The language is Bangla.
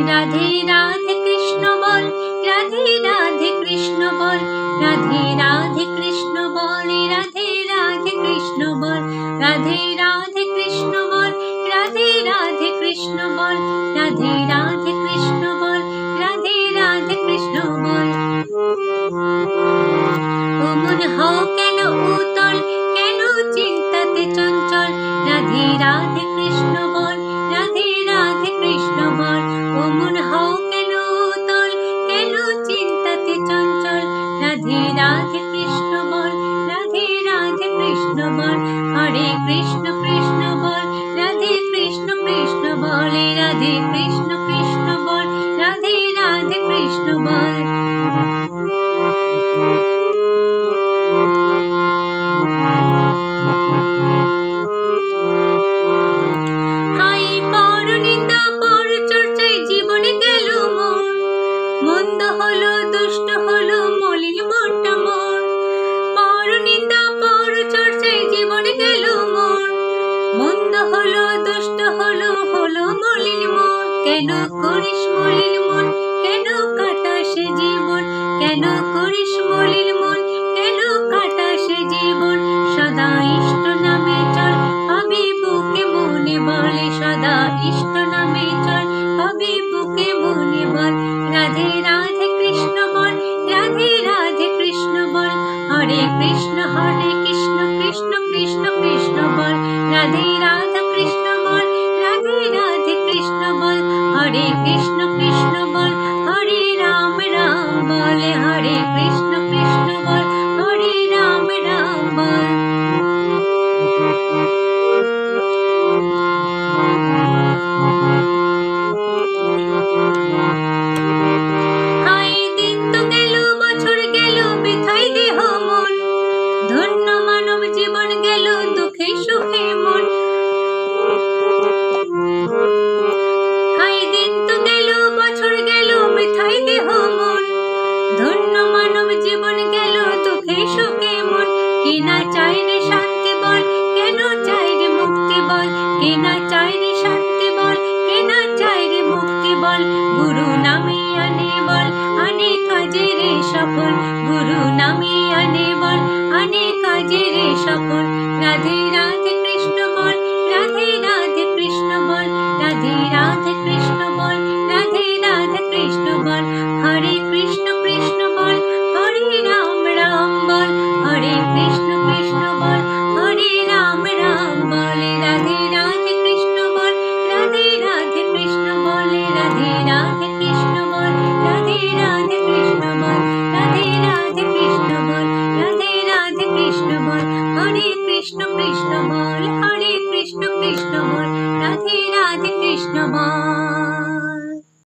রাধে রাধে কৃষ্ণ বল, রাধে রাধে কৃষ্ণ বল, রাধে রাধে কৃষ্ণ বল, রাধে রাধে কৃষ্ণ বল, রাধে রাধে কৃষ্ণ বল, রাধে রাধে কৃষ্ণ বল, রাধে রাধে কৃষ্ণ বল, রাধে রাধে কৃষ্ণ বল। ও মন হও কেন উতল, কেন চিন্তাতে চঞ্চল, রাধে রাধে কৃষ্ণ বল, রাধে রাধে কৃষ্ণ বল। ও মন হও কেন উতল, কেন চিন্তাতে চঞ্চল, রাধে রাধে কৃষ্ণ বল, রাধে রাধে কৃষ্ণ বল। হরে কৃষ্ণ কৃষ্ণ বল, রাধে কৃষ্ণ কৃষ্ণ বল, রাধে কৃষ্ণ কৃষ্ণ বল, রাধে রাধে কৃষ্ণ বল। হাই পর নিন্দা পর চর্চায় জীবনে গেল মন, মন্দ হলো দুষ্ট হলো মলিন মনটা মোর। পর নিন্দা পর চর্চায় জীবনে গেল মন, মন্দ হলো দুষ্ট হলো হলো মলিন মন। কেন করিস মলিন মন, কেন কাটাস জীবন, কেন করিস মলিন মন, কেন কাটাস জীবন। সদা ইষ্ট নামে চল, হবে বুকে মনে বলে, সদা ইষ্ট নামে চল, হবে বুকে মনে বল। রাধে রাধে কৃষ্ণ বল, রাধে রাধে কৃষ্ণ বল, হরে কৃষ্ণ কৃষ্ণ কৃষ্ণ কৃষ্ণ বল, রাধে রাধা কৃষ্ণ বল, রাধে রাধে কৃষ্ণ বল, হরে কৃষ্ণ বল, হরে রাম রাম বল, হরে কৃষ্ণ বল, হরে রাম রাম বল। হাই দিন তো গেল, বছর গেল, বৃথাই দেহ মন, ধন্য মানব জীবন গেল দুঃখে সুখে মন। হাই দিন তো গেল, বছর গেল, বৃথাই দেহ মন, ধন্য মানব জীবন গেল দুঃখে সুখে মন। কে না চাই রে শান্তি বল, কেন চাই রে মুক্তি বল, কে না চাই রে শান্তি বল, কে না চাই রে মুক্তি বল। গুরু নামে আনে বল, আনে কাজে রে সফল, গুরু নামে আনে বল, আনে কাজে রে সফল। রাধে রাধে কৃষ্ণ বল, রাধে রাধে কৃষ্ণ বল, রাধে রাধে কৃষ্ণ বল, রাধে রাধে কৃষ্ণ বল। হরে কৃষ্ণ কৃষ্ণ বল, হরে রাম রাম বল, হরে কৃষ্ণ কৃষ্ণ বল, হরে রাম রাম বল। রাধে রাধে কৃষ্ণ বল, রাধে রাধে কৃষ্ণ বল, রাধে রাধে কৃষ্ণ বল, রাধে রাধে কৃষ্ণ বল, রাধে রাধে কৃষ্ণ বল, রাধে রাধে কৃষ্ণ বল। হরে কৃষ্ণ কৃষ্ণ বল, হরে কৃষ্ণ কৃষ্ণ বল, রাধে রাধে কৃষ্ণ বল।